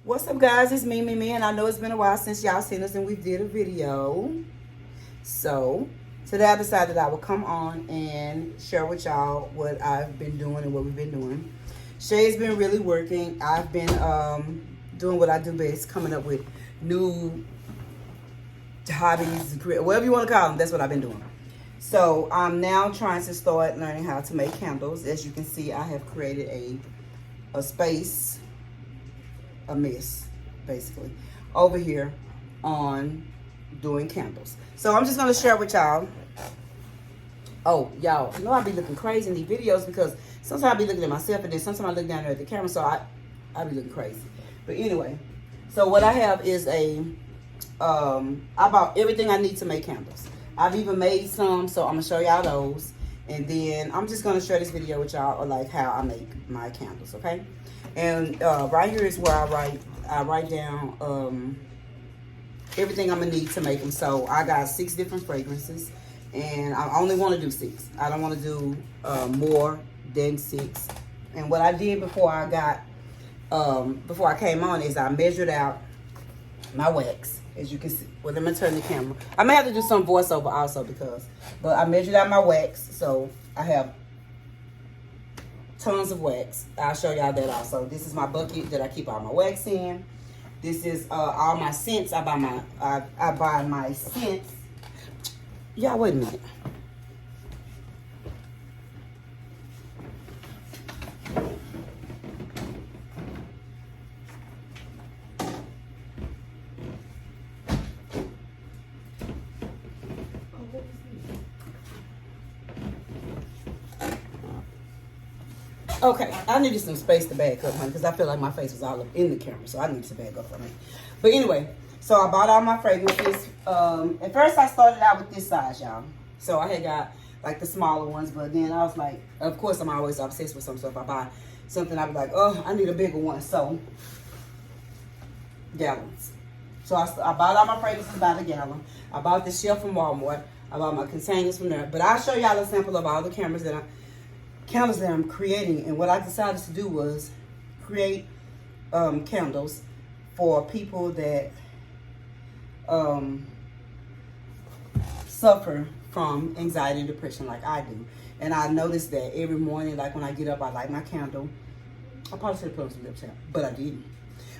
What's up, guys? It's me, and I know it's been a while since y'all seen us and we did a video. So today I decided I would come on and share with y'all what I've been doing and what we've been doing. Shay's been really working. I've been doing what I do best, coming up with new hobbies, whatever you want to call them. That's what I've been doing. So I'm now trying to start learning how to make candles. As you can see, I have created a space, a mess, basically, over here on doing candles. So I'm just going to share with y'all. Oh, y'all, you know I be looking crazy in these videos because sometimes I be looking at myself and then sometimes I look down there at the camera, so I be looking crazy. But anyway, so what I have is I bought everything I need to make candles. I've even made some, so I'm going to show y'all those. And then I'm just going to share this video with y'all of like how I make my candles, okay? And right here is where I write down everything I'm going to need to make them. So I got 6 different fragrances. And I only want to do 6. I don't want to do more than 6. And what I did before I came on is I measured out my wax. As you can see, well, let me turn the camera. I may have to do some voiceover also but I measured out my wax. So I have tons of wax. I'll show y'all that also. This is my bucket that I keep all my wax in. This is all my scents. I buy my scents. Y'all, wait a minute. Okay, I needed some space to back up, honey, because I feel like my face was all up in the camera, so I need to back up for me. But anyway, so I bought all my fragrances. At first, I started out with this size, y'all. So I had got like the smaller ones, but then I was like, of course, I'm always obsessed with some stuff. I buy something, I be like, oh, I need a bigger one. So gallons. So I bought all my fragrances by the gallon. I bought this shelf from Walmart. I bought my containers from there. But I'll show y'all a sample of all the candles that I'm creating. And what I decided to do was create candles for people that suffer from anxiety and depression like I do. And I noticed that every morning, like when I get up, I light my candle. I probably should have put on some lip tint, but I didn't.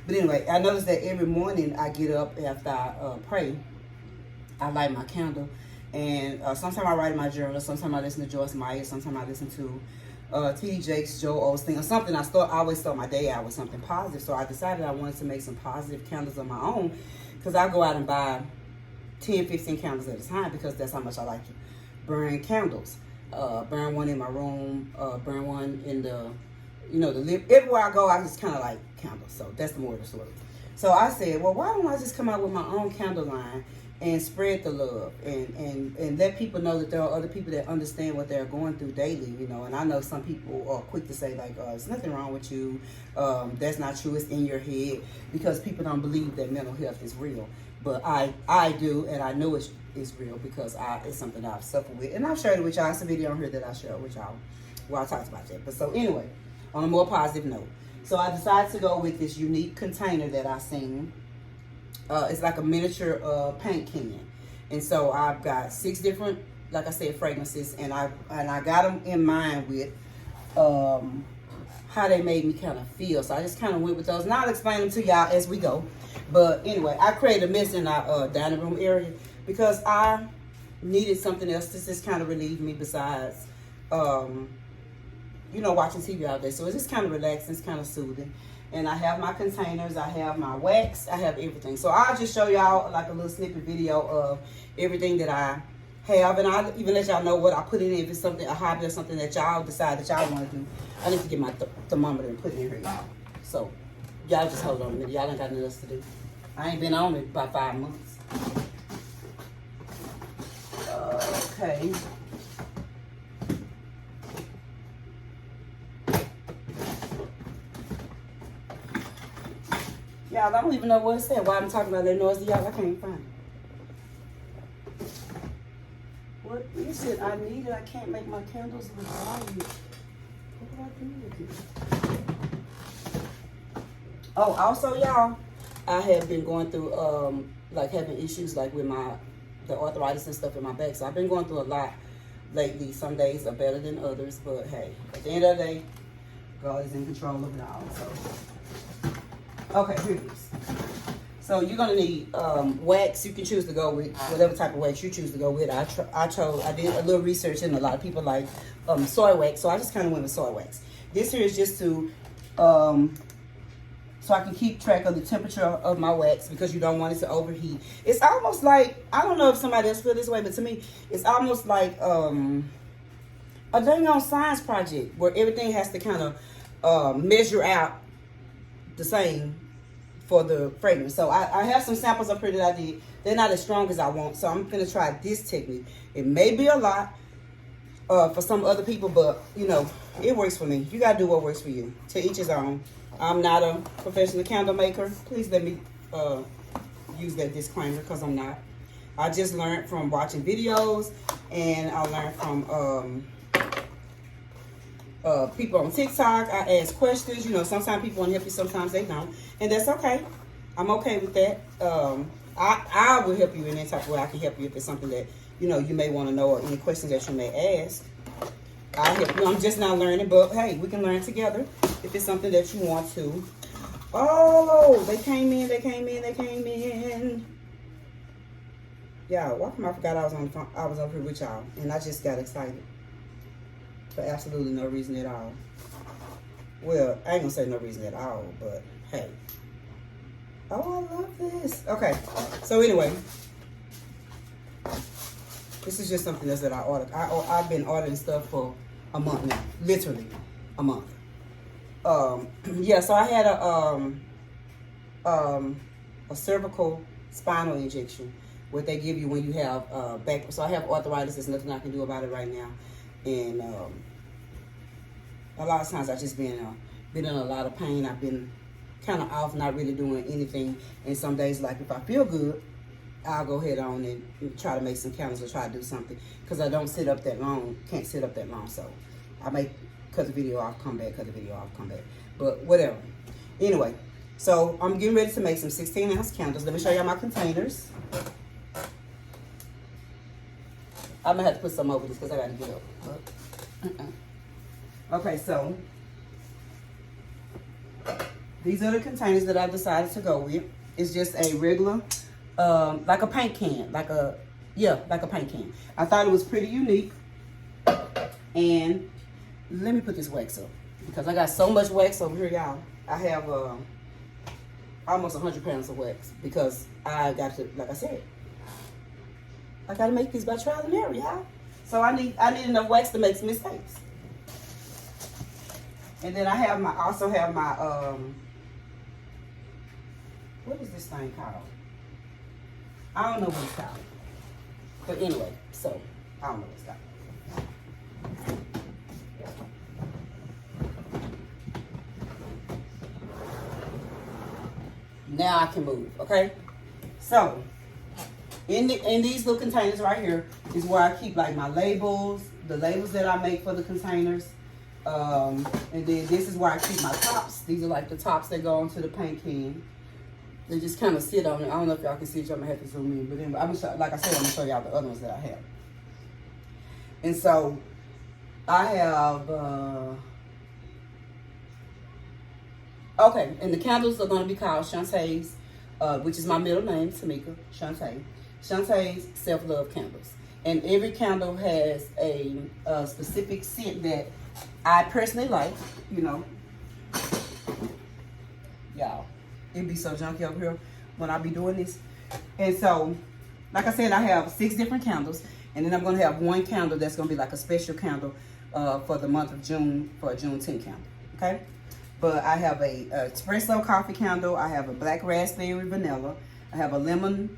But anyway, I noticed that every morning I get up after I pray, I light my candle. And sometimes I write in my journal, sometimes I listen to Joyce Meyer, sometimes I listen to T.D. Jakes, Joel Osteen, or something. I always start my day out with something positive. So I decided I wanted to make some positive candles of my own, because I go out and buy 10, 15 candles at a time, because that's how much I like to burn candles. Burn one in my room, burn one in the lip. Everywhere I go, I just kind of like candles. So that's the moral of the story. So I said, well, why don't I just come out with my own candle line and spread the love and let people know that there are other people that understand what they're going through daily, And I know some people are quick to say, like, there's nothing wrong with you. That's not true. It's in your head, because people don't believe that mental health is real. But I do, and I know it's real, because it's something that I've suffered with. And I've shared it with y'all. It's a video on here that I shared with y'all where I talked about that. But so anyway, on a more positive note. So I decided to go with this unique container that I seen. It's like a miniature paint can. And so I've got 6 different, like I said, fragrances. And I got them in mind with how they made me kind of feel. So I just kind of went with those. And I'll explain them to y'all as we go. But anyway, I created a mess in our dining room area because I needed something else to just kind of relieve me besides, watching TV all day. So it's just kind of relaxing. It's kind of soothing. And I have my containers, I have my wax, I have everything. So I'll just show y'all like a little snippet video of everything that I have. And I'll even let y'all know what I put in it, if it's something, a hobby or something that y'all decide that y'all want to do. I need to get my thermometer and put it in here, y'all. So y'all just hold on a minute. Y'all ain't got nothing else to do. I ain't been on it about 5 months. Okay. Y'all, I don't even know what it said. Why I'm talking about that noise to y'all, I can't find it. What is it? I need it. I can't make my candles without it. What do I do with it? Oh, also, y'all, I have been going through like having issues like with the arthritis and stuff in my back. So I've been going through a lot lately. Some days are better than others, but hey, at the end of the day, God is in control of it all. So, okay, here it is. So you're gonna need wax. You can choose to go with whatever type of wax you choose to go with. I did a little research, and a lot of people like soy wax, so I just kind of went with soy wax. This here is just to so I can keep track of the temperature of my wax, because you don't want it to overheat. It's almost like, I don't know if somebody else feels this way, but to me, it's almost like a dang on science project where everything has to kind of measure out the same for the fragrance. So I have some samples up here that I did. They're not as strong as I want, so I'm gonna try this technique. It may be a lot for some other people, but you know, it works for me. You gotta do what works for you. To each his own. I'm not a professional candle maker. Please let me use that disclaimer, because I'm not. I just learned from watching videos, and I learned from people on TikTok. I ask questions. You know, sometimes people want to help you, sometimes they don't, and that's okay. I'm okay with that. I will help you in any type of way I can help you if it's something that you know you may want to know, or any questions that you may ask. I'll help you. I'm just not learning, but hey, we can learn together if it's something that you want to. Oh, they came in. Y'all, why come I forgot I was on the phone? I was up here with y'all, and I just got excited for absolutely no reason at all. Well, I ain't gonna say no reason at all, but hey. Oh, I love this. Okay, so anyway, this is just something else that I ordered. I've been ordering stuff for a month now, literally a month. Yeah, so I had a cervical spinal injection, what they give you when you have back. So I have arthritis. There's nothing I can do about it right now, and a lot of times I just been in a lot of pain. I've been kind of off, not really doing anything. And some days, like if I feel good, I'll go ahead on and try to make some candles or try to do something, because I don't sit up that long. Can't sit up that long, so I may cut the video off, come back, cut the video off, come back. But whatever. Anyway, so I'm getting ready to make some 16-ounce candles. Let me show y'all my containers. I'm gonna have to put some over this because I gotta get up. Okay, so these are the containers that I decided to go with. It's just a regular, like a paint can, like a paint can. I thought it was pretty unique. And let me put this wax up, because I got so much wax over here, y'all. I have almost 100 pounds of wax, because I got to, like I said, I got to make these by trial and error, y'all. So I need enough wax to make some mistakes. And then I also have my what is this thing called? I don't know what it's called. But anyway, so I don't know what it's called. Now I can move, okay? So, in these little containers right here is where I keep like my labels, the labels that I make for the containers. And then this is where I keep my tops. These are like the tops that go onto the paint can. They just kind of sit on it. I don't know if y'all can see it. I'm gonna have to zoom in. But anyway, like I said, I'm gonna show y'all the other ones that I have. And so I have okay, and the candles are gonna be called Shantae's, which is my middle name, Tamika Shantae. Shantae's Self-Love Candles. And every candle has a specific scent that I personally like, you know. Y'all, it'd be so junky over here when I be doing this. And so, like I said, I have 6 different candles. And then I'm going to have one candle that's going to be like a special candle for the month of June, for a Juneteenth candle. Okay? But I have a espresso coffee candle. I have a black raspberry vanilla. I have a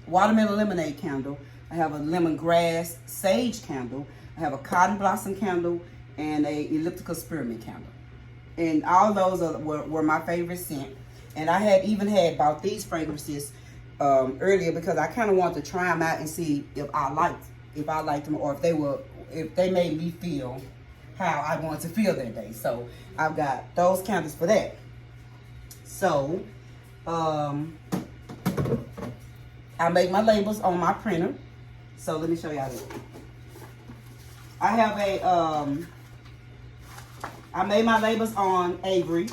watermelon lemonade candle. I have a lemongrass sage candle. I have a cotton blossom candle and a elliptical spearmint candle. And all those were my favorite scent. And I had bought these fragrances earlier, because I kind of wanted to try them out and see if I liked them, or if they made me feel how I wanted to feel that day. So I've got those candles for that. So I make my labels on my printer. So let me show y'all this. I have a, I made my labels on Avery.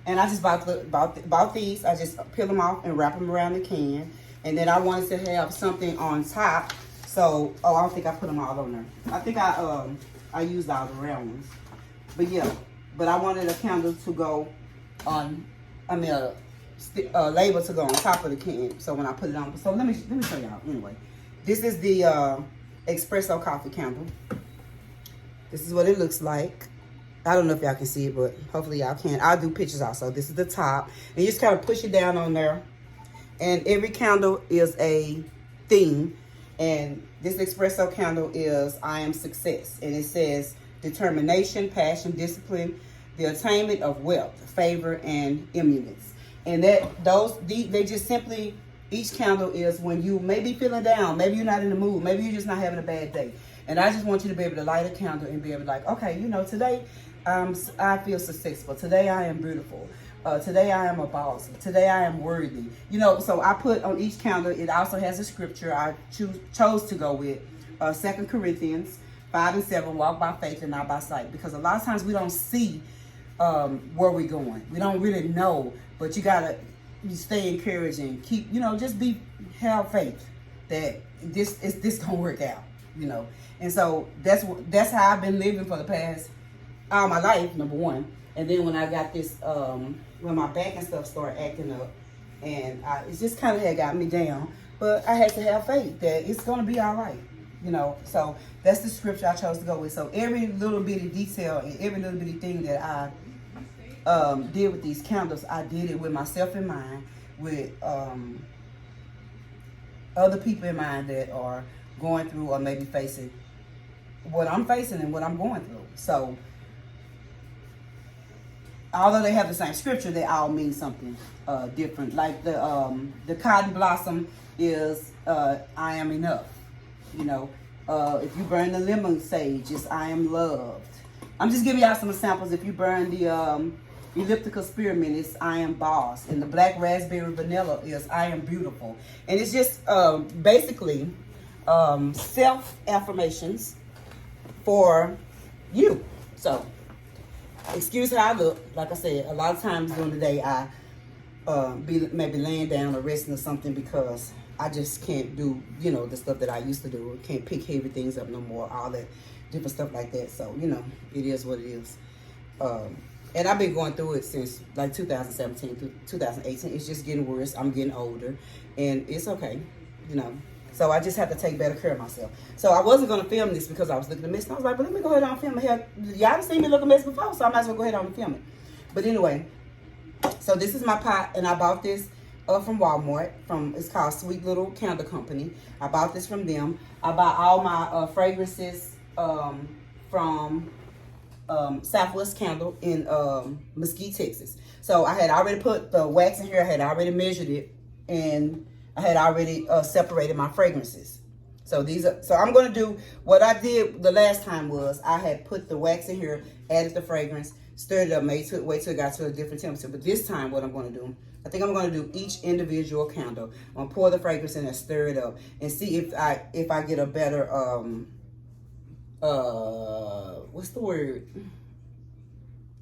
And I just bought these. I just peel them off and wrap them around the can. And then I wanted to have something on top. So, I don't think I put them all on there. I think I used all the round ones. But yeah, but I wanted a candle to go on, I mean a label to go on top of the can. So when I put it on, so let me show y'all anyway. This is the espresso coffee candle. This is what it looks like. I don't know if y'all can see it, but hopefully y'all can. I'll do pictures also. This is the top. And you just kind of push it down on there. And every candle is a theme. And this espresso candle is I am success. And it says determination, passion, discipline, the attainment of wealth, favor, and eminence. And they just simply, each candle is when you may be feeling down, maybe you're not in the mood, maybe you're just not having a bad day. And I just want you to be able to light a candle and be able to like, okay, you know, today I feel successful. Today I am beautiful. Today I am a boss. Today I am worthy. You know, so I put on each candle, it also has a scripture I chose to go with. 2 Corinthians 5:7, walk by faith and not by sight. Because a lot of times we don't see where we're going. We don't really know, but you gotta stay encouraged and keep, you know, just have faith that this gonna work out, you know. And so that's how I've been living for the past all my life, number one. And then when I got this, when my back and stuff started acting up, and it just kind of had got me down, but I had to have faith that it's gonna be all right, you know. So that's the scripture I chose to go with. So every little bitty detail and every little bitty thing that I did with these candles, I did it with myself in mind, with other people in mind that are going through or maybe facing what I'm facing and what I'm going through. So although they have the same scripture, they all mean something different. Like the cotton blossom is I am enough. You know, if you burn the lemon sage, it's I am loved. I'm just giving y'all some examples. If you burn the elliptical spearmint, it's I am boss. And the black raspberry vanilla is I am beautiful. And it's just basically self-affirmations for you. So excuse how I look. Like I said, a lot of times during the day I be maybe laying down or resting or something because I just can't do, you know, the stuff that I used to do. I can't pick heavy things up no more, all that different stuff like that. So, you know, it is what it is. And I've been going through it since like 2017 through 2018. It's just getting worse. I'm getting older and it's okay, you know. So I just have to take better care of myself. So I wasn't going to film this because I was looking a mess. And I was like, but let me go ahead and film it. Y'all have seen me look a mess before, so I might as well go ahead and film it. But anyway, so this is my pot, and I bought this from Walmart. It's called Sweet Little Candle Company. I bought this from them. I buy all my fragrances from Southwest Candle in Mesquite, Texas. So I had already put the wax in here. I had already measured it, and I had already separated my fragrances. So so I'm going to do what I did the last time was I had put the wax in here, added the fragrance, stirred it up, wait till it got to a different temperature. But this time what I'm going to do, I think I'm going to do each individual candle. I'm going to pour the fragrance in and stir it up and see if I get a better, what's the word?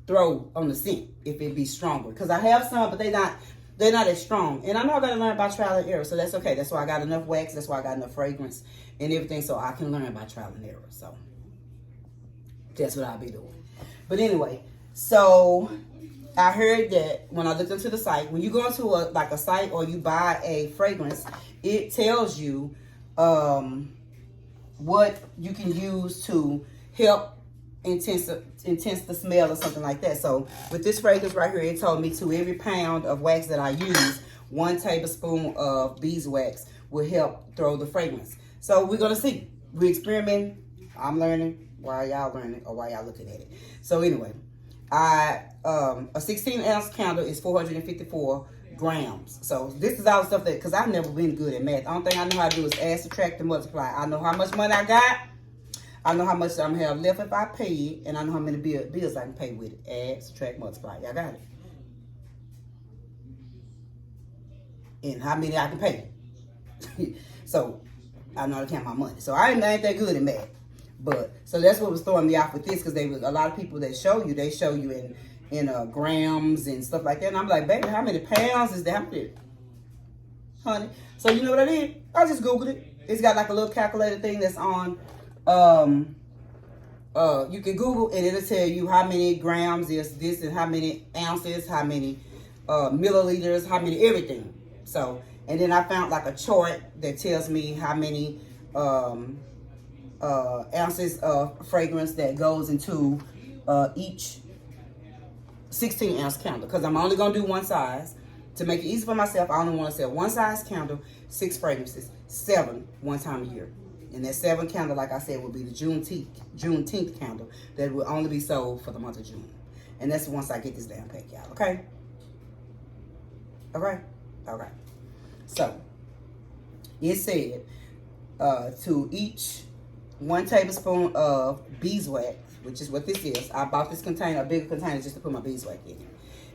Throw on the scent, if it be stronger. Because I have some, but they're not as strong. And I know I got to learn by trial and error, so that's okay. That's why I got enough wax. That's why I got enough fragrance and everything, so I can learn by trial and error. So that's what I'll be doing. But anyway, so I heard that when I looked into the site, when you go into a site or you buy a fragrance, it tells you what you can use to help intense the smell or something like that. So with this fragrance right here, it told me to every pound of wax that I use, 1 tablespoon of beeswax will help throw the fragrance. So we're gonna see. We experiment. I'm learning while y'all learning or while y'all looking at it. So anyway, a 16-ounce candle is 454 grams. So this is all the stuff that, because I've never been good at math. The only thing I know how to do is add, subtract, and multiply. I know how much money I got. I know how much I'm gonna have left if I pay it, and I know how many bills I can pay with it. Add, subtract, multiply. Y'all got it? and how many I can pay. So I know how to count my money. So I ain't that good in math. But so that's what was throwing me off with this, because they was a lot of people that show you, they show you in grams and stuff like that. And I'm like, baby, how many pounds is that? How many, honey? So you know what I did? I just Googled it. It's got like a little calculator thing that's on. You can Google and it'll tell you how many grams is this and how many ounces, how many milliliters, how many everything. So, and then I found like a chart that tells me how many ounces of fragrance that goes into each 16 ounce candle, because I'm only gonna do one size to make it easy for myself. I only want to sell one size candle, 6 fragrances, 7 one time a year. And that 7 candle, like I said, will be the Juneteenth candle that will only be sold for the month of June. And that's once I get this damn pack out, okay? All right? All right. So, it said to each 1 tablespoon of beeswax, which is what this is. I bought this container, a bigger container, just to put my beeswax in it.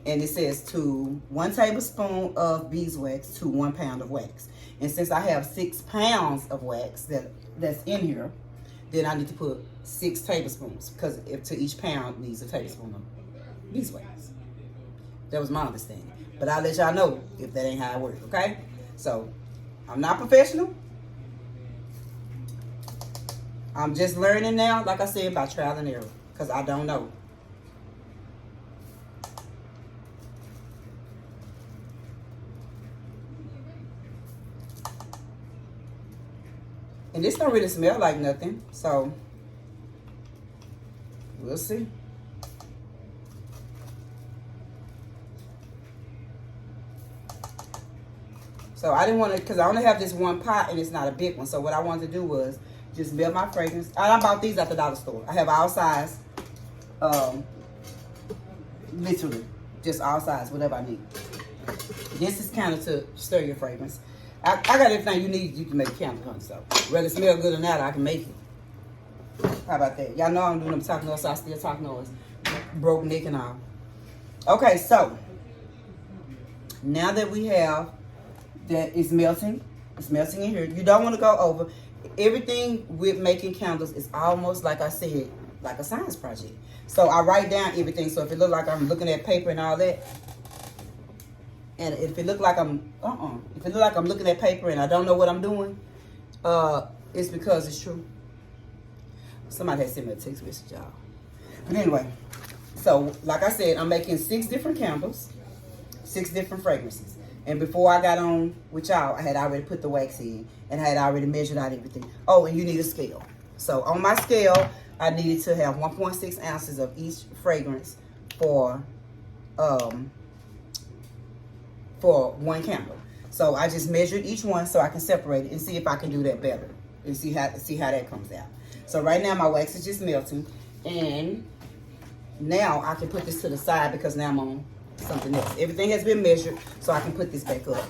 And it says to 1 tablespoon of beeswax to 1 pound of wax. And since I have 6 pounds of wax that's in here, then I need to put 6 tablespoons, because if to each pound needs a tablespoon of beeswax. That was my understanding. But I'll let y'all know if that ain't how it works, okay? So, I'm not professional. I'm just learning now, like I said, by trial and error, because I don't know. And this don't really smell like nothing, so we'll see. So I didn't want to, because I only have this one pot and it's not a big one. So what I wanted to do was just melt my fragrance. I bought these at the dollar store. I have all size, literally, just all size, whatever I need. This is kind of to stir your fragrance. I got everything you need. You can make a candle, honey. So whether it smell good or not, I can make it. How about that? Y'all know I'm doing them talk noise, so I still talk noise. Broke neck and all. Okay, so now that we have that it's melting in here. You don't want to go over. Everything with making candles is almost, like I said, like a science project. So I write down everything. So if it look like I'm looking at paper and all that, and if it look like I'm looking at paper and I don't know what I'm doing, it's because it's true. Somebody had sent me a text message, y'all. But anyway, so like I said, I'm making 6 different candles, 6 different fragrances. And before I got on with y'all, I had already put the wax in and I had already measured out everything. Oh, and you need a scale. So on my scale, I needed to have 1.6 ounces of each fragrance for 1 candle. So I just measured each one so I can separate it and see if I can do that better and see how that comes out. So right now my wax is just melting, and now I can put this to the side because now I'm on something else. Everything has been measured, so I can put this back up.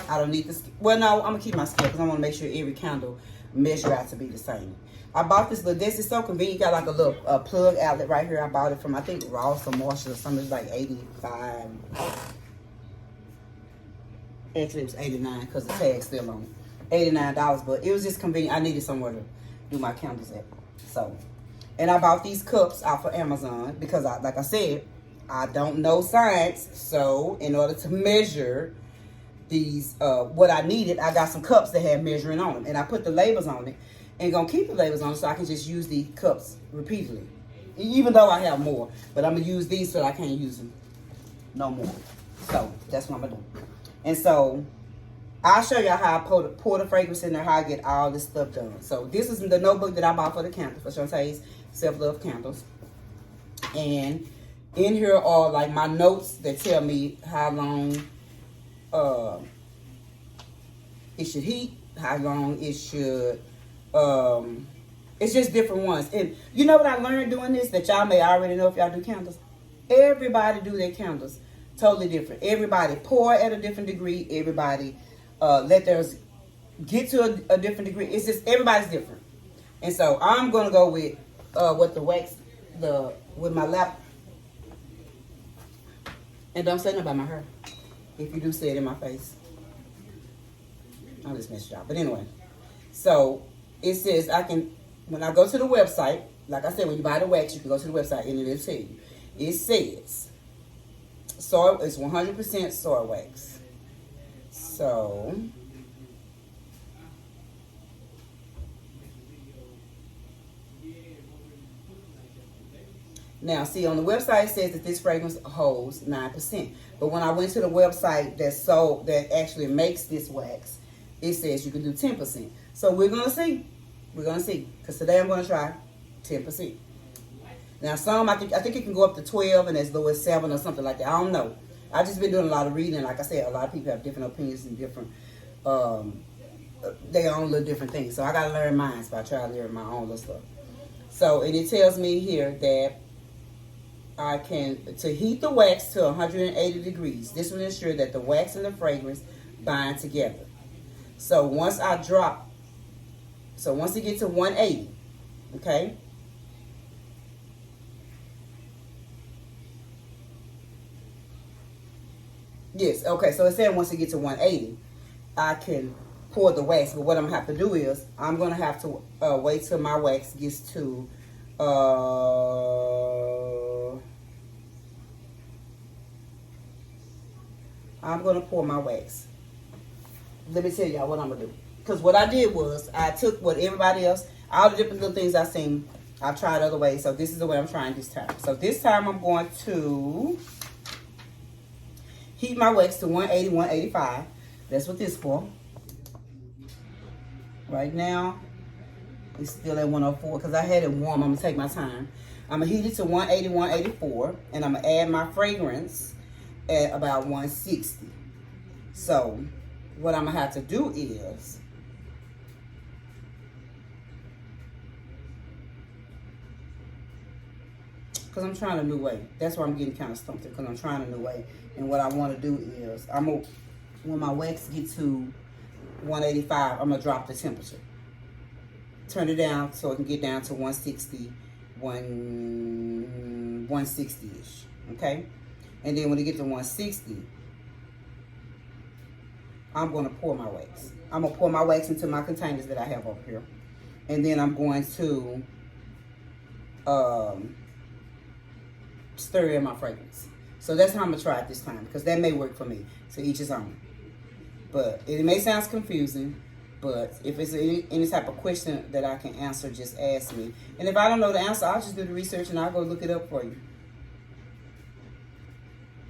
I don't need this. Well, no, I'm gonna keep my scale because I want to make sure every candle measure out to be the same. I bought this little. This is so convenient. Got like a little plug outlet right here. I bought it from, I think, Ross or Marshall or something. It's like 85. Actually, it was 89 because the tag's still on. $89, but it was just convenient. I needed somewhere to do my candles at. So, and I bought these cups off of Amazon because, like I said, I don't know science. So, in order to measure these, what I needed, I got some cups that had measuring on them, and I put the labels on it, and gonna keep the labels on it so I can just use the cups repeatedly, even though I have more. But I'm gonna use these so I can't use them no more. So that's what I'm gonna do. And so I'll show y'all how I pour the fragrance in there, how I get all this stuff done. So this is the notebook that I bought for the candles, for Shantae's Self-Love Candles. And in here are like my notes that tell me how long it should heat, how long it should, it's just different ones. And you know what I learned doing this that y'all may already know if y'all do candles? Everybody do their candles totally different. Everybody pour at a different degree. Everybody let theirs get to a different degree. It's just everybody's different. And so I'm gonna go with the wax, with my lap. And don't say nothing about my hair. If you do, say it in my face. I'll just mess it out. But anyway, so it says when I go to the website, like I said, when you buy the wax, you can go to the website and it'll tell you. It says, soy, it's 100% soy wax. So, now, see, on the website it says that this fragrance holds 9%. But when I went to the website that actually makes this wax, it says you can do 10%. So we're going to see. We're going to see. Because today I'm going to try 10%. Now, some, I think it can go up to 12 and as low as 7 or something like that. I don't know. I've just been doing a lot of reading. Like I said, a lot of people have different opinions and different, they own little different things. So I got to learn mine by trying to learn my own little stuff. So, and it tells me here that I can, to heat the wax to 180 degrees. This will ensure that the wax and the fragrance bind together. So once it gets to 180, okay? Yes, okay, so it's saying once it gets to 180, I can pour the wax. But what I'm going to have to do is, I'm going to have to wait till my wax gets to, I'm going to pour my wax. Let me tell y'all what I'm going to do. Because what I did was, I took what everybody else, all the different little things I've seen, I've tried other ways. So this is the way I'm trying this time. So this time I'm going to heat my wax to 180, 185. That's what this is for. Right now, it's still at 104 because I had it warm. I'm going to take my time. I'm going to heat it to 180, 184. And I'm going to add my fragrance at about 160. So what I'm going to have to do is, because I'm trying a new way. That's why I'm getting kind of stumped, because I'm trying a new way. And what I want to do is, when my wax gets to 185, I'm going to drop the temperature. Turn it down so it can get down to 160, 160-ish, okay? And then when it gets to 160, I'm going to pour my wax. I'm going to pour my wax into my containers that I have up here. And then I'm going to stir in my fragrance. So that's how I'm going to try it this time, because that may work for me. So each his own. But it may sound confusing, but if it's any type of question that I can answer, just ask me. And if I don't know the answer, I'll just do the research and I'll go look it up for you.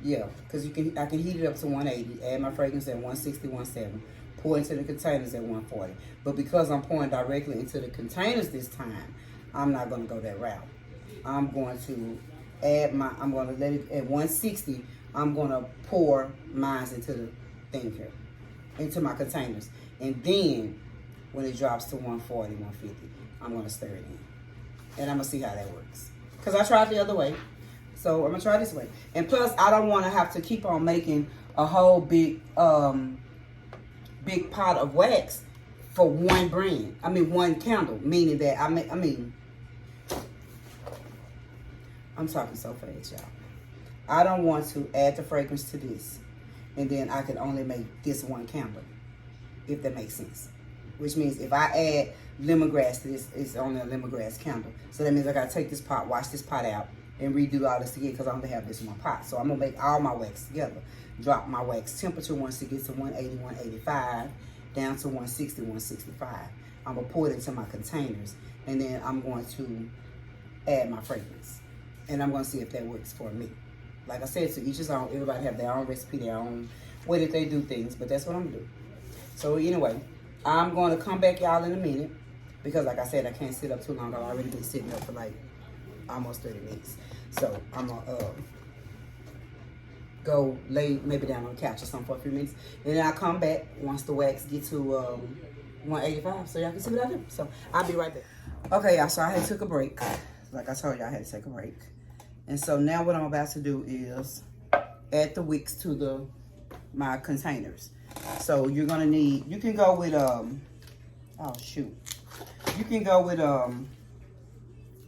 Yeah, because I can heat it up to 180, add my fragrance at 160, 170, pour into the containers at 140. But because I'm pouring directly into the containers this time, I'm not going to go that route. I'm going to I'm going to let it at 160. I'm going to pour mine into the thing here, into my containers. And then when it drops to 140, 150, I'm going to stir it in. And I'm going to see how that works. Because I tried the other way. So I'm going to try this way. And plus, I don't want to have to keep on making a whole big big pot of wax for one brand. I mean, one candle. Meaning that, I'm talking so fast, y'all. I don't want to add the fragrance to this. And then I can only make this one candle. If that makes sense. Which means if I add lemongrass to this, it's only a lemongrass candle. So that means I got to take this pot, wash this pot out, and redo all this again because I'm going to have this in my pot. So I'm going to make all my wax together. Drop my wax temperature once it gets to 180, 185, down to 160, 165. I'm going to pour it into my containers. And then I'm going to add my fragrance. And I'm going to see if that works for me. Like I said, to each his own. Everybody have their own recipe, their own way that they do things. But that's what I'm going to do. So anyway, I'm going to come back, y'all, in a minute. Because like I said, I can't sit up too long. I've already been sitting up for like almost 30 minutes. So I'm going to go lay maybe down on the couch or something for a few minutes. And then I'll come back once the wax gets to 185 so y'all can see what I do. So I'll be right back. Okay, y'all, so I had took a break. Like I told you, I had to take a break. And so now what I'm about to do is add the wicks to my containers. So you're going to need, you can go with, oh shoot. You can go with,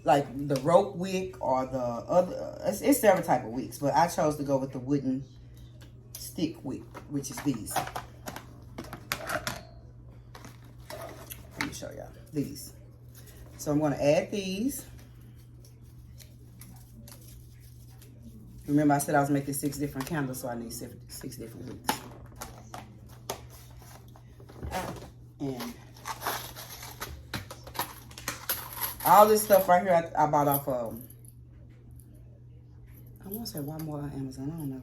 like the rope wick or the other, it's several type of wicks, but I chose to go with the wooden stick wick, which is these. show y'all these. So I'm going to add these. Remember I said I was making 6 different candles, so I need 6 different wicks. And all this stuff right here I bought off of, I want to say Walmart or Amazon, I don't know.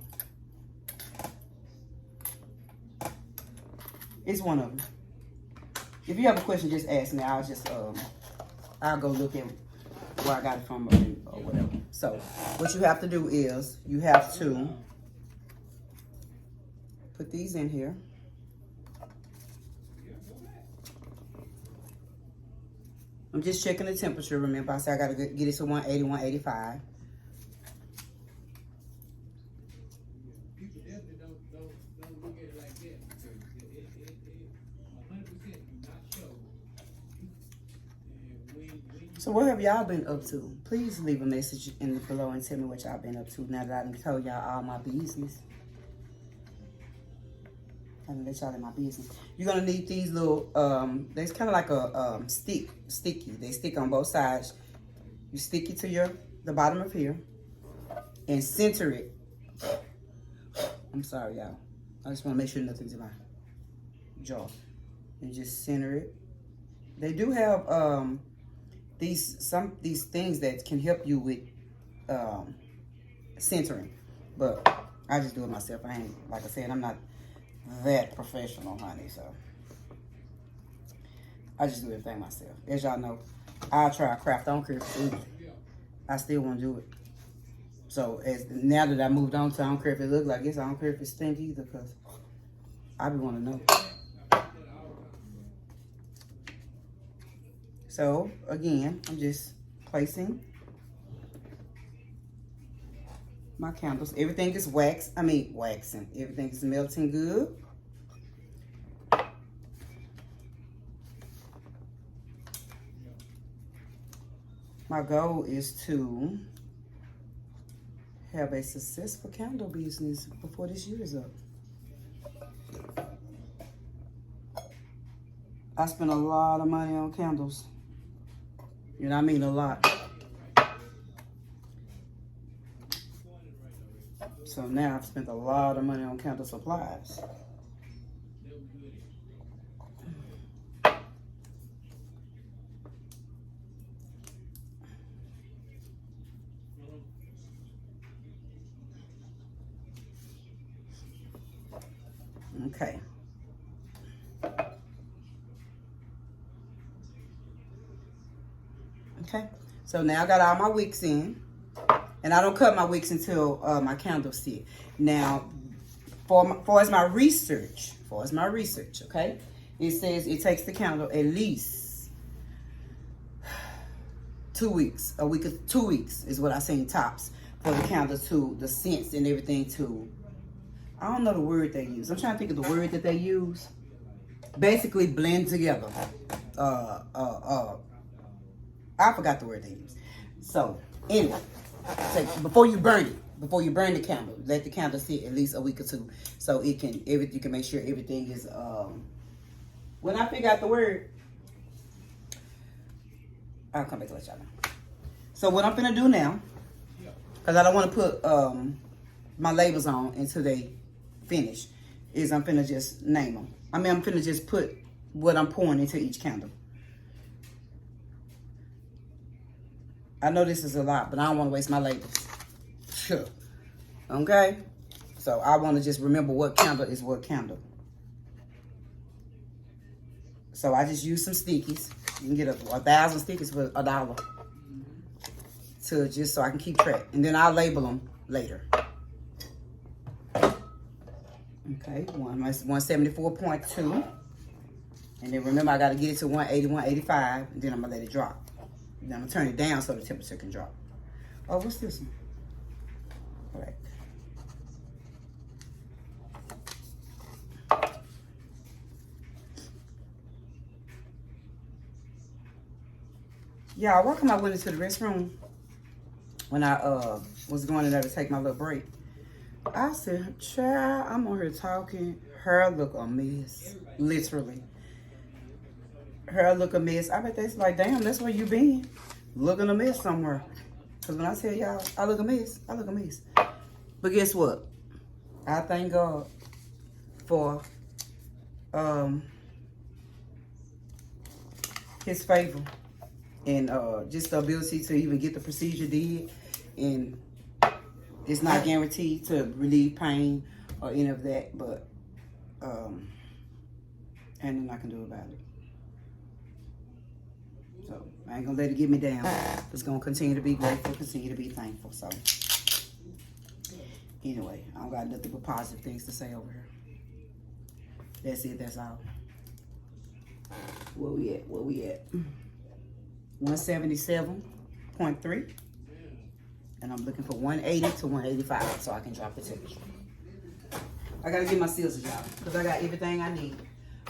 It's one of them. If you have a question, just ask me. I'll just, I'll go look at where I got it from or whatever. So, what you have to do is, you have to put these in here. I'm just checking the temperature. Remember, I said I got to get it to 180, 185. So what have y'all been up to? Please leave a message in the below and tell me what y'all been up to now that I done told y'all all my business. I'm gonna let y'all in my business. You're gonna need these little, there's kind of like a sticky. They stick on both sides. You stick it to the bottom of here and center it. I'm sorry, y'all. I just wanna make sure nothing's in my jaw. And just center it. They do have, these things that can help you with centering, but I just do it myself. I ain't, like I said, I'm not that professional, honey, so I just do everything myself. As y'all know, I'll try a craft. I don't care if it's easy. I still want to do it. So now that I moved on to, I don't care if it looks like this, I don't care if it stink either, because I be want to know. So, again, I'm just placing my candles. Everything is waxing. Everything is melting good. My goal is to have a successful candle business before this year is up. I spent a lot of money on candles. You know what I mean? A lot. So now I've spent a lot of money on candle supplies. Okay. Okay, so now I got all my wicks in, and I don't cut my wicks until my candles sit. Now, for as my research, okay, it says it takes the candle at least 2 weeks, 2 weeks is what I seen tops for the candle to the scents and everything to. I don't know the word they use. I'm trying to think of the word that they use. Basically, blend together. I forgot the word they use. So, anyway, before you burn the candle, let the candle sit at least a week or 2, so you can make sure everything is. When I figure out the word, I'll come back to let y'all know. So what I'm gonna do now, because I don't want to put my labels on until they finish, is I'm gonna just name them. I'm gonna just put what I'm pouring into each candle. I know this is a lot, but I don't want to waste my labels. Sure. Okay? So I want to just remember what candle is what candle. So I just use some stickies. You can get 1,000 stickies for $1. Just so I can keep track. And then I'll label them later. Okay, 174.2. And then remember, I got to get it to 180, 185. And then I'm going to let it drop. Then I'm going to turn it down so the temperature can drop. Oh, what's this one? All right. Yeah, welcome. I went into the restroom when I was going in there to take my little break. I said, child, I'm on here talking. Her look a mess. Literally. her look a mess. I bet that's like, damn, that's where you been. Looking a mess somewhere. Because when I tell y'all, I look a mess. I look a mess. But guess what? I thank God for his favor and just the ability to even get the procedure did. And it's not guaranteed to relieve pain or any of that, but ain't nothing I can do about it. So I ain't gonna let it get me down. Just gonna continue to be grateful, continue to be thankful. So anyway, I don't got nothing but positive things to say over here. That's it, that's all. Where we at? Where we at? 177.3. And I'm looking for 180 to 185 so I can drop the temperature. I gotta get my scissors, y'all, because I got everything I need.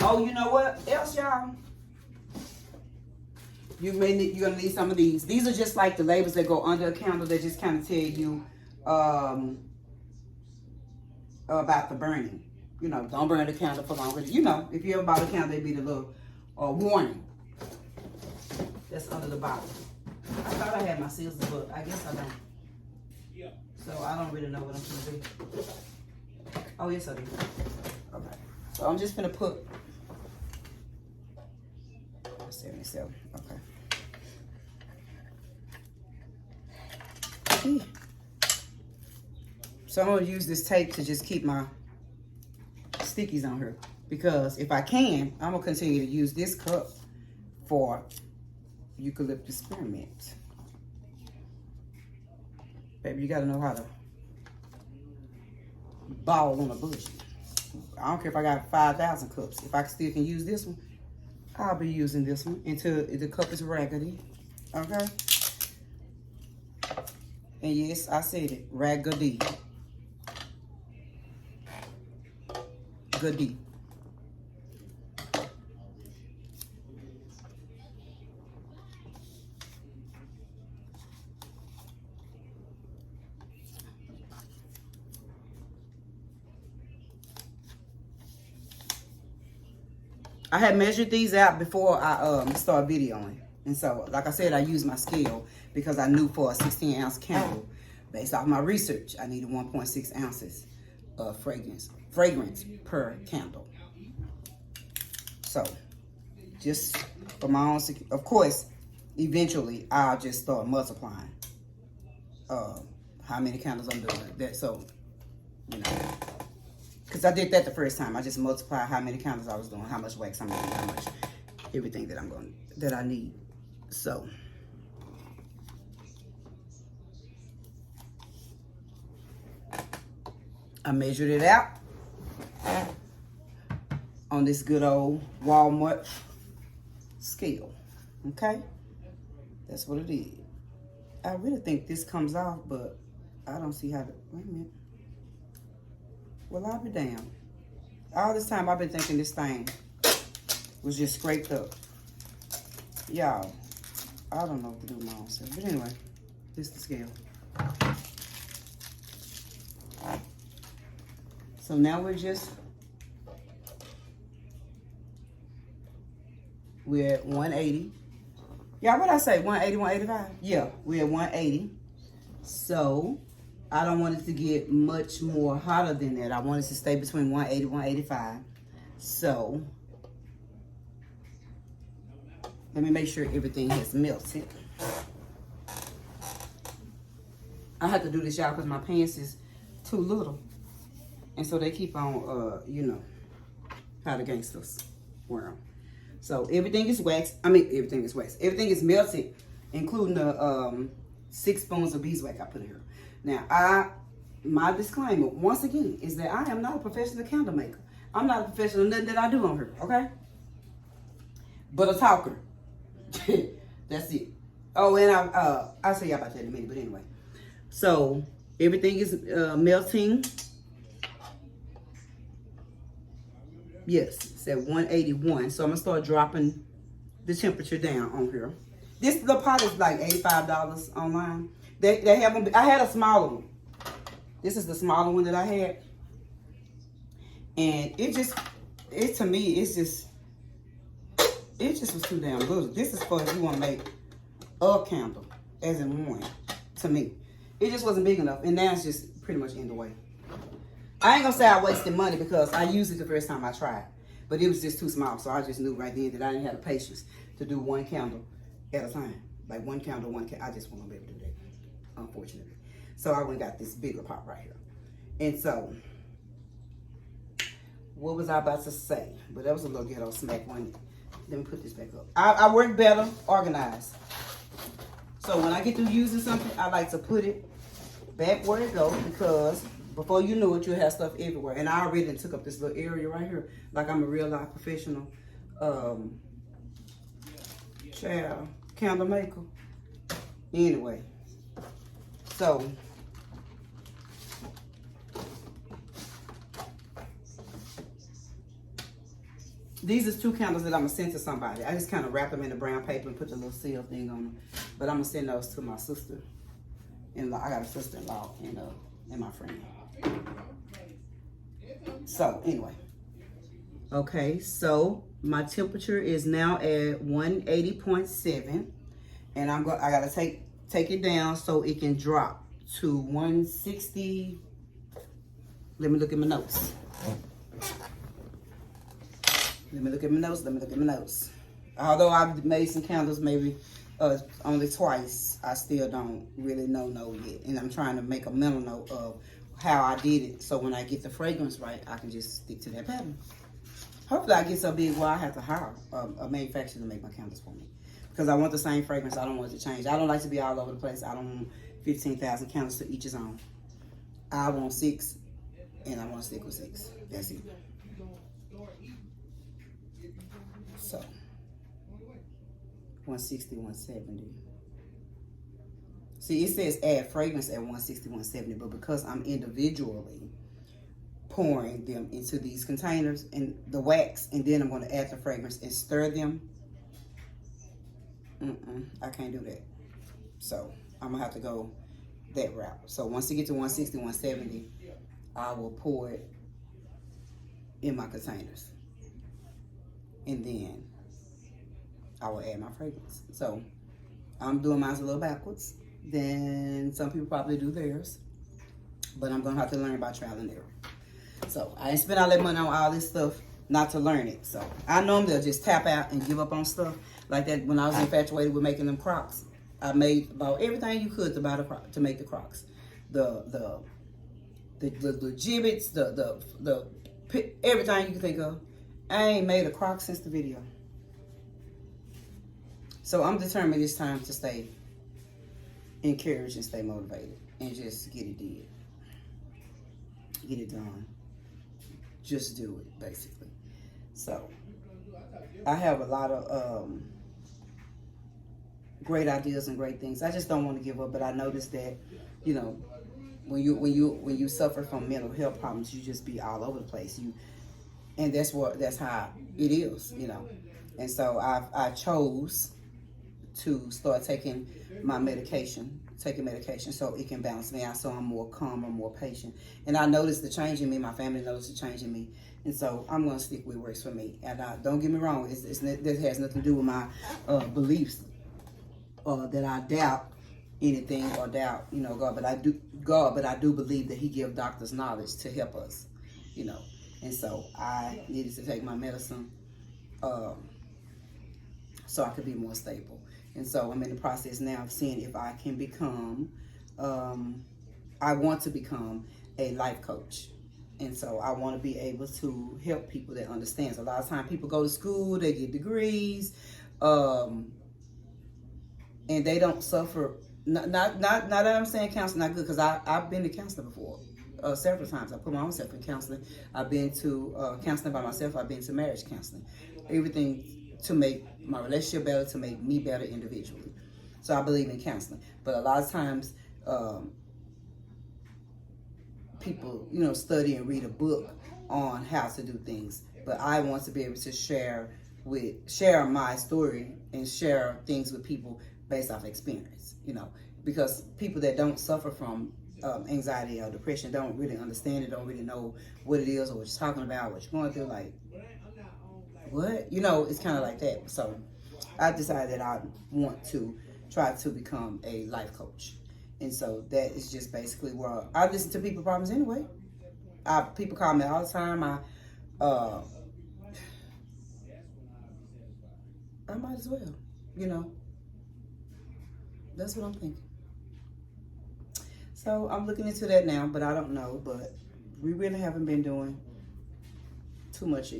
Oh, you know what else, y'all? You're gonna need some of these. These are just like the labels that go under a candle that just kind of tell you about the burning. You know, don't burn the candle for longer. You know, if you ever bought a candle, there'd be the little warning that's under the bottle. I thought I had my scissors, but I guess I don't. Yeah. So I don't really know what I'm gonna do. Oh yes, I do. Okay. So I'm just gonna put 77. Okay. So I'm gonna use this tape to just keep my stickies on here, because if I can, I'm gonna continue to use this cup for eucalyptus spearmint. Baby, you gotta know how to ball on a budget. I don't care if I got 5,000 cups. If I still can use this one, I'll be using this one until the cup is raggedy. Okay? And yes, I said it, raggedy. Goody. I had measured these out before I started videoing. And so, like I said, I used my scale because I knew for a 16-ounce candle, based off my research, I needed 1.6 ounces of fragrance per candle. So, just for my own, of course, eventually I'll just start multiplying how many candles I'm doing. That, so, you know, because I did that the first time. I just multiplied how many candles I was doing, how much wax I'm doing, how much everything that I need. So I measured it out on this good old Walmart scale. Okay? That's what it is. I really think this comes off, but I don't see how to, wait a minute. Well, I'll be damned. All this time I've been thinking this thing was just scraped up. Y'all, I don't know what to do with my own self. But anyway, this is the scale. So now we're at 180. Yeah, what did I say? 180, 185? Yeah, we're at 180. So I don't want it to get much more hotter than that. I want it to stay between 180, 185. So let me make sure everything has melted. I have to do this, y'all, because my pants is too little. And so they keep on, you know, how the gangsters wear them. So everything is waxed. I mean, everything is waxed. Everything is melted, including the 6 spoons of beeswax I put in here. Now, my disclaimer, once again, is that I am not a professional candle maker. I'm not a professional in nothing that I do on here, okay? But a talker. That's it. Oh, and I'll tell you about that in a minute, but anyway. So, everything is melting. Yes, it's at 181. So, I'm going to start dropping the temperature down on here. This little pot is like $85 online. They have them. I had a smaller one. This is the smaller one that I had. And to me, it's just, It just was too damn good. This is for if you want to make a candle, as in one, to me. It just wasn't big enough, and now it's just pretty much in the way. I ain't gonna say I wasted money because I used it the first time I tried, but it was just too small, so I just knew right then that I didn't have the patience to do one candle at a time. Like one candle, I just won't be able to do that, unfortunately. So I went and got this bigger pot right here. And so, what was I about to say? But that was a little ghetto smack one. Let me put this back up. I work better organized. So when I get through using something, I like to put it back where it goes, because before you knew it, you'll have stuff everywhere. And I already took up this little area right here, like I'm a real life professional child candle maker. Anyway, so these is 2 candles that I'm gonna send to somebody. I just kind of wrap them in the brown paper and put the little seal thing on them. But I'm gonna send those to my sister-in-law. I got a sister-in-law and my friend. So anyway, okay. So my temperature is now at 180.7, and I gotta take it down so it can drop to 160. Let me look at my notes. Let me look at my notes. Although I've made some candles maybe only twice, I still don't really know yet. And I'm trying to make a mental note of how I did it, so when I get the fragrance right, I can just stick to that pattern. Hopefully I get so big where I have to hire a manufacturer to make my candles for me. Because I want the same fragrance. I don't want it to change. I don't like to be all over the place. I don't want 15,000 candles to each his own. I want 6, and I want to stick with 6. That's it. So, 160, 170. See, it says add fragrance at 160, 170, but because I'm individually pouring them into these containers and the wax, and then I'm going to add the fragrance and stir them, I can't do that. So, I'm going to have to go that route. So, once it gets to 160, 170, I will pour it in my containers. And then I will add my fragrance. So I'm doing mine a little backwards than some people probably do theirs. But I'm going to have to learn by trial and error. So I ain't spend all that money on all this stuff not to learn it. So I normally just tap out and give up on stuff. Like that when I was infatuated with making them Crocs. I made about everything you could to buy to make the Crocs. The gibbets, the everything you can think of. I ain't made a Croc since the video. So I'm determined it's time to stay encouraged and stay motivated and just get it did. Get it done. Just do it, basically. So I have a lot of great ideas and great things. I just don't want to give up, but I noticed that, you know, when you suffer from mental health problems, you just be all over the place. And that's how it is, you know. And so I chose to start taking medication so it can balance me out, so I'm more calm, I'm more patient. And I noticed the change in me, my family noticed the change in me. And so I'm going to stick with what works for me. And don't get me wrong, this has nothing to do with my beliefs that I doubt anything or doubt, you know, God. But I do believe that He gives doctors knowledge to help us, you know. And so I needed to take my medicine so I could be more stable. And so I'm in the process now of seeing if I can become, I want to become a life coach. And so I want to be able to help people that understand. So a lot of times people go to school, they get degrees, and they don't suffer. Not that I'm saying counseling not good, because I've been to counseling before. Several times. I put my own self in counseling. I've been to counseling by myself. I've been to marriage counseling. Everything to make my relationship better, to make me better individually. So I believe in counseling. But a lot of times, people, you know, study and read a book on how to do things. But I want to be able to share my story and share things with people based off experience, you know, because people that don't suffer from anxiety or depression don't really understand it, don't really know what it is or what you're talking about, what you're going through. Like, what? You know, it's kind of like that. So I decided that I want to try to become a life coach. And so that is just basically where I listen to people's problems anyway. People call me all the time. I might as well, you know. That's what I'm thinking. So I'm looking into that now, but I don't know. But we really haven't been doing too much.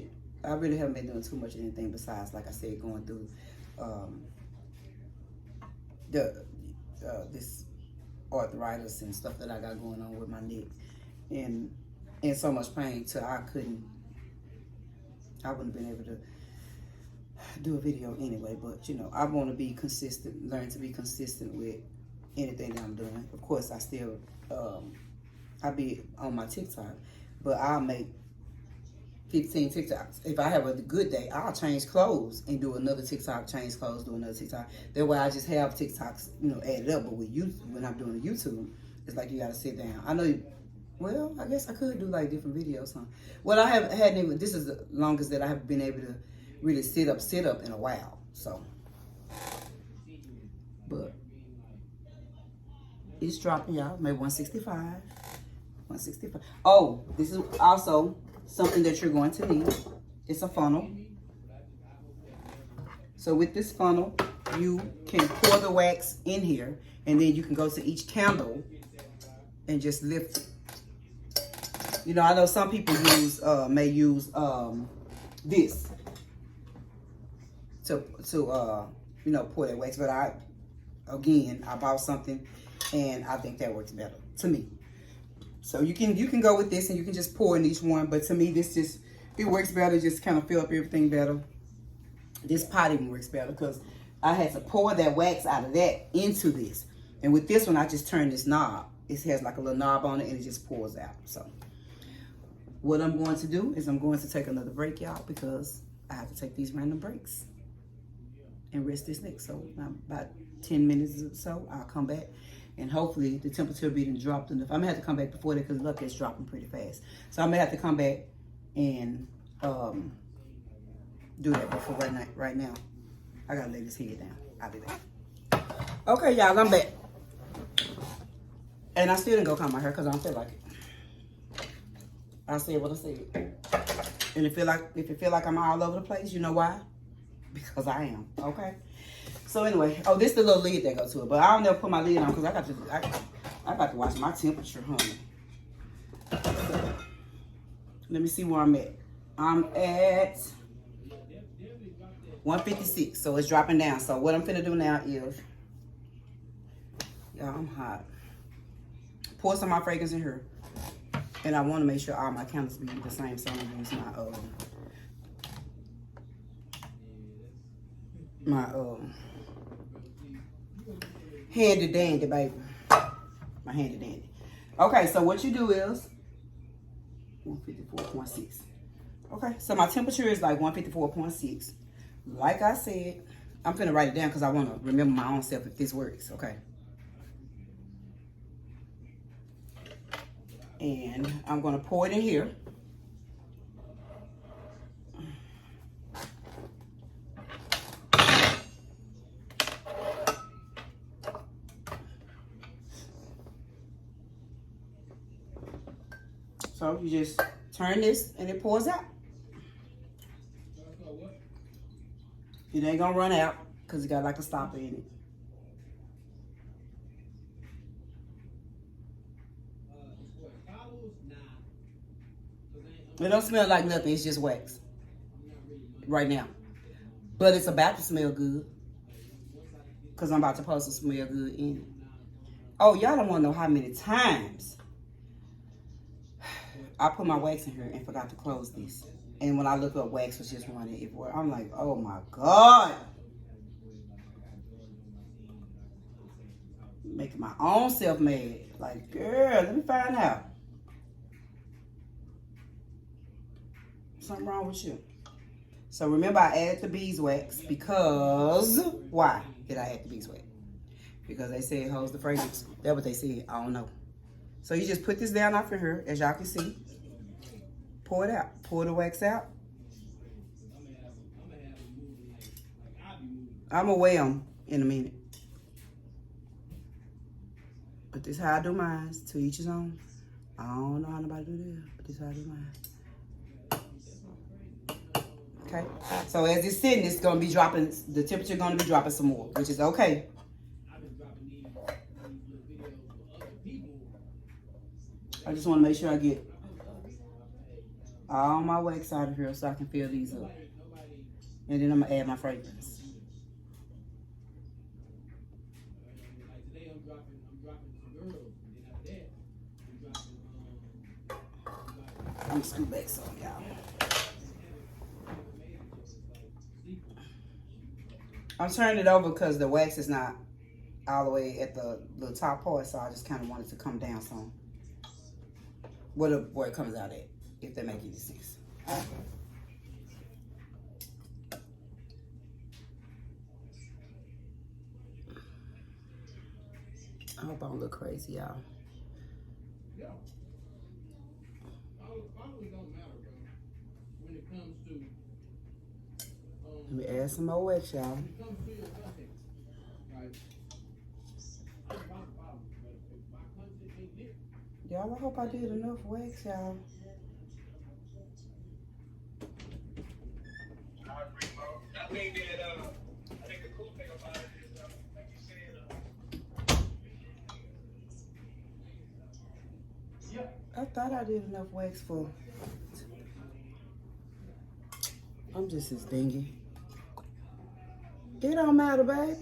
I really haven't been doing too much of anything besides, like I said, going through this arthritis and stuff that I got going on with my neck, and in so much pain till I wouldn't have been able to do a video anyway. But you know, I want to be consistent, learn to be consistent with anything that I'm doing. Of course, I still I be on my TikTok, but I'll make 15 TikToks. If I have a good day, I'll change clothes and do another TikTok, change clothes, do another TikTok. That way I just have TikToks, you know, added up. But with you, when I'm doing the YouTube, it's like you gotta sit down. I know, well, I guess I could do like different videos, huh? Well, I hadn't even, this is the longest that I have been able to really sit up in a while. So, but it's dropping, y'all. Maybe 165. 165. Oh, this is also something that you're going to need. It's a funnel. So with this funnel, you can pour the wax in here, and then you can go to each candle and just lift it. You know, I know some people may use this to you know, pour that wax, but I bought something and I think that works better to me. So you can go with this and you can just pour in each one, but to me it works better, just kind of fill up everything better. This pot even works better because I had to pour that wax out of that into this. And with this one, I just turn this knob. It has like a little knob on it and it just pours out. So what I'm going to do is I'm going to take another break, y'all, because I have to take these random breaks and rest this neck. So about 10 minutes or so, I'll come back. And hopefully the temperature will be dropped enough. I'm gonna have to come back before that because look, it's dropping pretty fast. So I'm gonna have to come back and do that. But for right now, I gotta lay this head down. I'll be back. Okay, y'all, I'm back. And I still didn't go comb my hair because I don't feel like it. I said what I said. And if it feel like I'm all over the place, you know why? Because I am. Okay. So anyway, oh, this is the little lid that goes to it, but I don't never put my lid on because I got to watch my temperature, honey. Let me see where I'm at. I'm at 156, so it's dropping down. So what I'm finna do now is, y'all, I'm hot. Pour some of my fragrance in here, and I want to make sure all my candles be the same. So I'm gonna use my handy dandy, baby. My handy dandy. Okay, so what you do is 154.6. Okay, so my temperature is like 154.6. Like I said, I'm finna write it down because I want to remember my own self if this works. Okay. And I'm gonna pour it in here. So you just turn this and it pours out. It ain't gonna run out because it got like a stopper in it. It don't smell like nothing, it's just wax right now. But it's about to smell good because I'm about to post to smell good in it. Oh, y'all don't want to know how many times I put my wax in here and forgot to close this. And when I look up, wax was just running everywhere. I'm like, oh my God. Making my own self mad. Like, girl, let me find out. Something wrong with you. So remember, I added the beeswax because, why did I add the beeswax? Because they said it holds the fragrance. That's what they said. I don't know. So you just put this down off of here, as y'all can see. Pour it out. Pour the wax out. I'm gonna weigh them in a minute. But this is how I do mine. To each his own. I don't know how nobody do this, but this is how I do mine. Okay, so as it's sitting, it's gonna be dropping, the temperature gonna be dropping some more, which is okay. I just wanna make sure I get all my wax out of here so I can fill these up. And then I'm gonna add my fragrance. I'm gonna scoop back some, y'all. I'm turning it over because the wax is not all the way at the top part, so I just kind of wanted to come down some. Where it comes out at, if that makes any sense. I hope I don't look crazy, y'all. Yeah. Following don't matter, bro. When it comes to let me add some more wax, y'all. When it comes to your content, right? Y'all, I hope I did enough wax, y'all. I think the cool thing about it is, like you said, I thought I did enough wax for. I'm just as dingy. It don't matter, baby.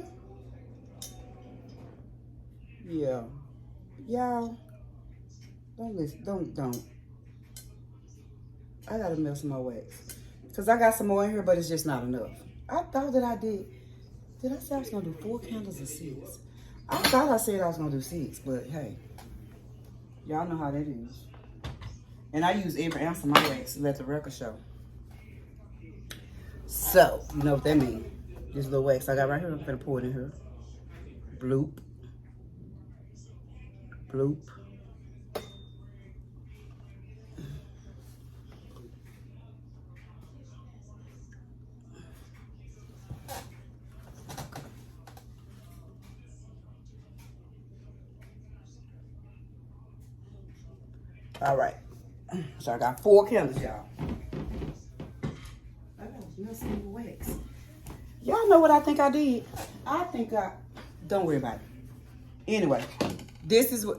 Yeah. Y'all, don't listen. Don't. I gotta melt some more wax. Because I got some more in here, but it's just not enough. I thought that I did. Did I say I was gonna do 4 candles or 6? I thought I said I was gonna do 6, but hey. Y'all know how that is. And I use every ounce of my wax to let the record show. So, you know what that means. This little wax I got right here, I'm gonna pour it in here. Bloop. Bloop. All right. So I got 4 candles, y'all. I got some wax. Y'all know what I think I did. Don't worry about it. Anyway, this is a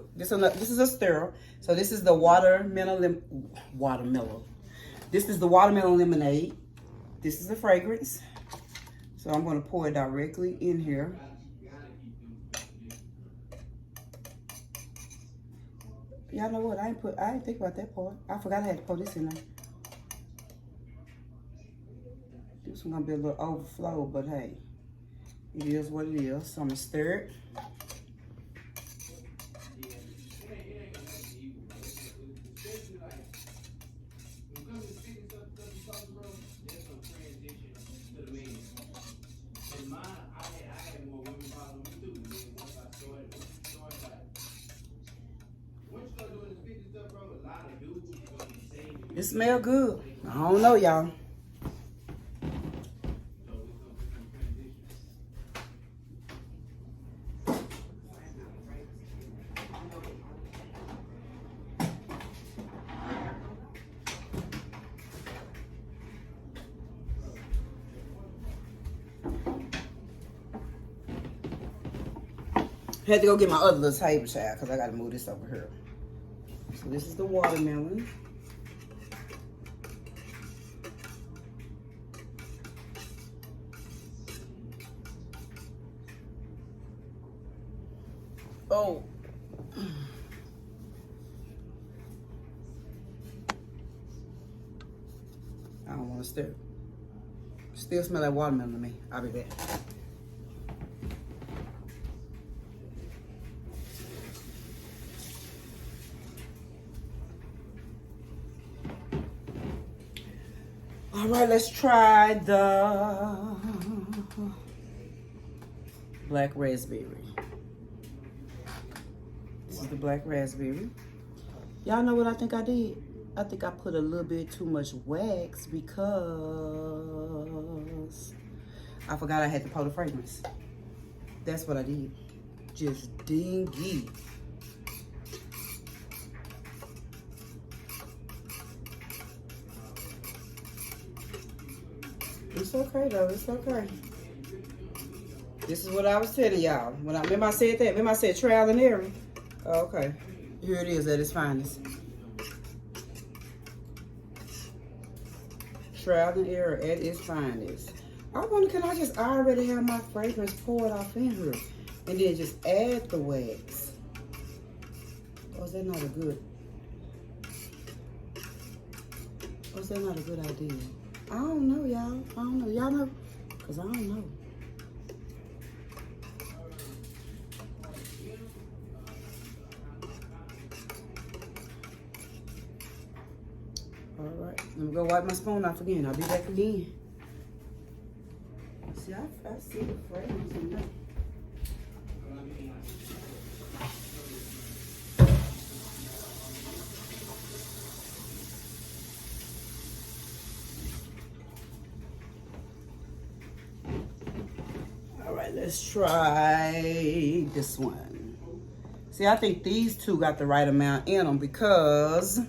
stir. So this is the watermelon. This is the watermelon lemonade. This is the fragrance. So I'm going to pour it directly in here. Y'all know what? I didn't think about that part. I forgot I had to pour this in there. This one's gonna be a little overflow, but hey, it is what it is. So I'm gonna stir it. It smells good. I don't know, y'all. Had to go get my other little table child because I got to move this over here. So this is the watermelon. Oh. I don't want to stir. Still smell like watermelon to me. I'll be back. All right, let's try the black raspberry. This is the black raspberry. Y'all know what I think I did? I think I put a little bit too much wax because I forgot I had to pour the fragrance. That's what I did. Just dingy. It's okay though, it's okay. This is what I was telling y'all. When remember I said that? Remember I said trial and error? Oh, okay. Here it is at its finest. Trial and error at its finest. I wonder, can I just already have my fragrance poured off in here and then just add the wax? Or is that not a good? Or is that not a good idea? I don't know, y'all. I don't know. Y'all know? Because I don't know. All right. Let me go wipe my spoon off again. I'll be back again. See, I see the fragrance in there. All right, let's try this one. See, I think these two got the right amount in them because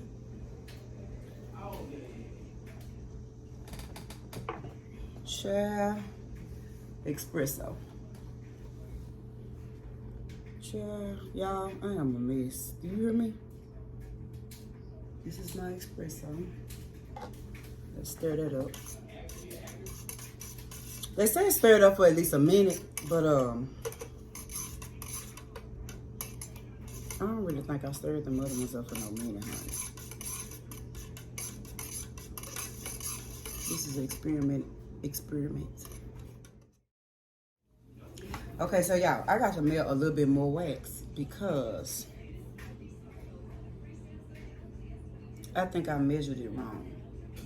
espresso. Y'all, I am a mess. Do you hear me? This is my espresso. Let's stir that up. They say stir it up for at least a minute, but I don't really think I stirred the other ones up for no minute, honey. This is an experiment. Okay, so y'all, I got to melt a little bit more wax because I think I measured it wrong.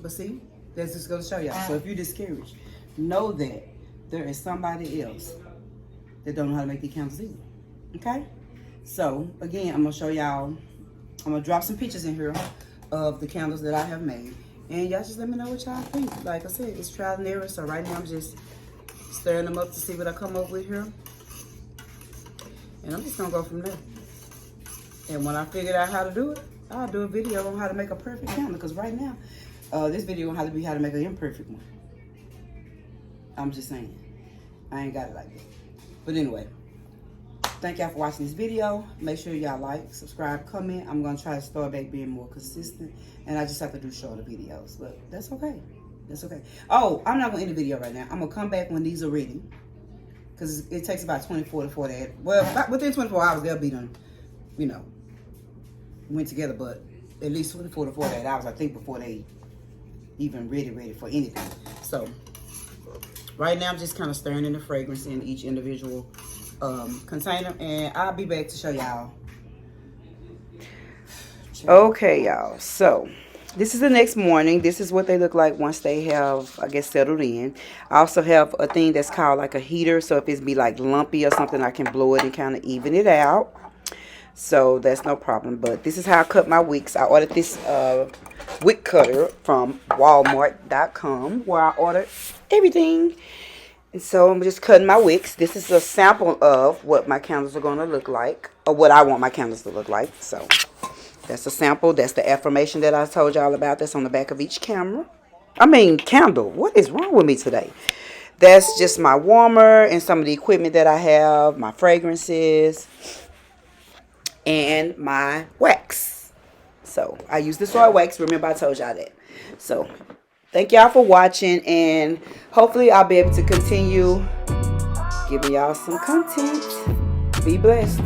But see, that's just gonna show y'all. So if you're discouraged, know that there is somebody else that don't know how to make these candles either. Okay? So again, I'm gonna show y'all, I'm gonna drop some pictures in here of the candles that I have made. And y'all just let me know what y'all think. Like I said, it's trial and error. So right now I'm just stirring them up to see what I come up with here. And I'm just gonna go from there. And when I figured out how to do it, I'll do a video on how to make a perfect candle. Because right now, this video on how to make an imperfect one. I'm just saying. I ain't got it like that. But anyway, thank y'all for watching this video. Make sure y'all like, subscribe, comment. I'm gonna try to start back being more consistent. And I just have to do shorter videos. But that's okay. That's okay. Oh, I'm not gonna end the video right now. I'm gonna come back when these are ready. Because it takes about 24 to 48. Well, within 24 hours, they'll be done, you know, went together. But at least 24 to 48 hours, I think, before they even ready for anything. So, right now, I'm just kind of stirring in the fragrance in each individual container. And I'll be back to show y'all. Okay, y'all. So, this is the next morning. This is what they look like once they have, I guess, settled in. I also have a thing that's called like a heater. So if it's be like lumpy or something, I can blow it and kind of even it out. So that's no problem. But this is how I cut my wicks. I ordered this wick cutter from Walmart.com where I ordered everything. And so I'm just cutting my wicks. This is a sample of what my candles are going to look like. Or what I want my candles to look like. So that's a sample. That's the affirmation that I told y'all about. That's on the back of each candle. What is wrong with me today? That's just my warmer and some of the equipment that I have. My fragrances. And my wax. So, I use the soy wax. Remember, I told y'all that. So, thank y'all for watching. And hopefully, I'll be able to continue giving y'all some content. Be blessed.